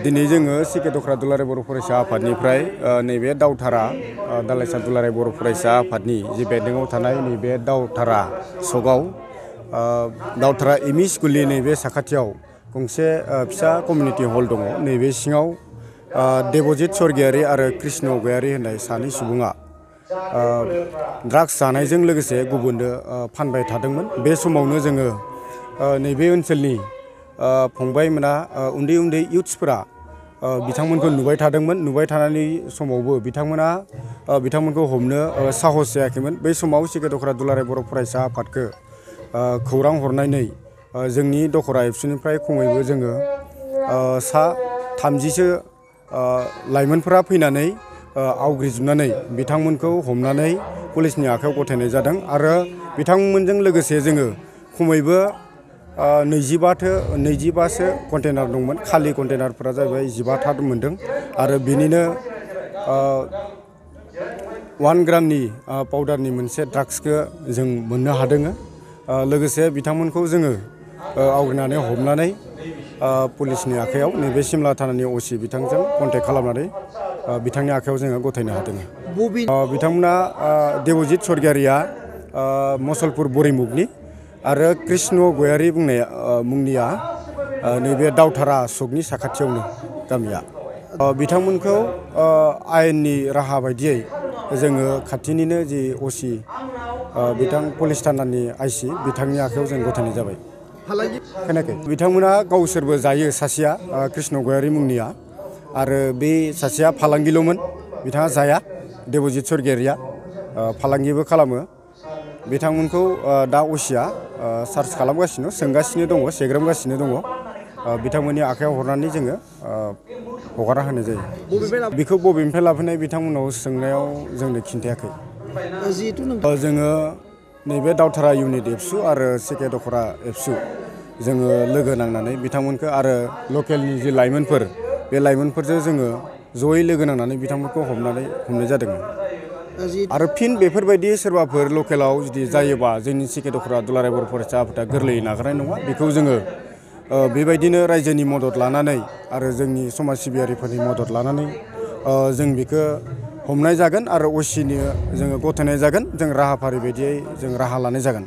दिनै जोङो सिके दख्रा दुलाराय बर' फरायसा आफादनिफ्राय नैबे दावधारा दालाइसा दुलाराय बर' फरायसा आफादनि जि बेन्दोङाव थानाय नैबे दावधारा सकआव दावधारा एमइ स्कुलनि नैबे साखाथियाव गंसे फिसा कमिउनिटि हल दङ। नैबे सिङाव देबजित स्वर्गियारि आरो कृष्ण गयारि होननाय सानै सुबुङा ड्राग्स जानायजों लोगोसे गुबुननो फानबाय थादोंमोन। बे समावनो जोङो नैबे ओनसोलनि फंबायमोना उन्दै उन्दै इउथ्सफोरा बिथांमोनखौ नुबाय थादोंमोन। नुबाय थानायनि समावबो बिथांमोनखौ हमनो साहस जायाखैमोन। बै समाव सिके दख्रा दुलाराय बर' फरायसा आफादखौ खौरां हरनानै जोंनि दखरा एबसुनिफ्राय खमैबो जोङो सा 30सो लाइमोनफोरा फैनानै आवग्रिजोबनानै बिथांमोनखौ हमनानै पुलिसनि आखायाव गथायनाय जादों आरो बिथांमोनजों लोगोसे जोङो खमैबो 25सो कन्टेनार दंमोन। खालि कन्टेनारफोरा जाहैबाय 15था मोनदों आरो बिनिनो 1 ग्रामनि पाउडारनि मोनसे ड्राग्सखौ जों मोननो हादों। लोगोसे बिथांमोनखौ जोङो आवग्रिनानै हमनानै पुलिसनि आखायाव नैबे सिमला थानानि असि बिथांजों कन्टेक्ट खालामनानै बिथांनि आखायाव जोङो गथायनो हादों। बिथांमोना देबजित स्वर्गियारिया मसलपुर बरिमुगनि आरो कृष्ण गयारि मुंनिया नैबे दावधारा सकनि साखाथियावनो गामिया। बिथांमोनखौ आयेननि राहा बायदियै जोङो खाथिनिनो जि असि बिथां पुलिस थानानि आइसि बिथांनि आखायाव जों गथायनाय जाबाय। खोनायाखै? बिथांमोना गावसोरबो जायो। सासेया कृष्ण गयारि मुंनिया आरो बे सासेया फालांगिल'मोन। बिथाङा जाया। देबजित स्वर्गियारिया फालांगिबो खालामो। बिथांमोनखौ दा असिया सार्च खालामगासिनो सोंगासिनो दङ, सेग्रोमगासिनो दङ। बिथांमोननि आखायाव हरनानै जोङो हगारना होनाय जायो। बेखौ बबेनिफ्राय लाबोनाय बिथांमोनाव सोंनायाव जोंनो खिन्थायाखै। जोङो नैबे दावधारा इउनिट एबसु आरो सिके दख्रा एबसु जोङो लोगो नांनानै बिथांमोनखौ आरो लकेलनि जि लाइमोनफोर बे लाइमोनफोरजों जोङो जयै लोगो नांनानै बिथांमोनखौ हमनाय जादों। आरो फिन बेफोरबायदि सोरबाफोर लकेलाव जुदि जायोबा जोंनि सिके दख्रा दुलाराय बर' फरायसा आफादा गोरलैयै नागारनाय नङा। बेखौ जोङो बेबायदिनो रायजोनि मदद लानानै आरो जोंनि समाज सिबियारिफोरनि मदद लानानै जों बेखौ हमनाय जागोन आरो असिनो जोङो गथायनाय जागोन। जों राहाफारि बायदियै जों राहा लानाय जागोन।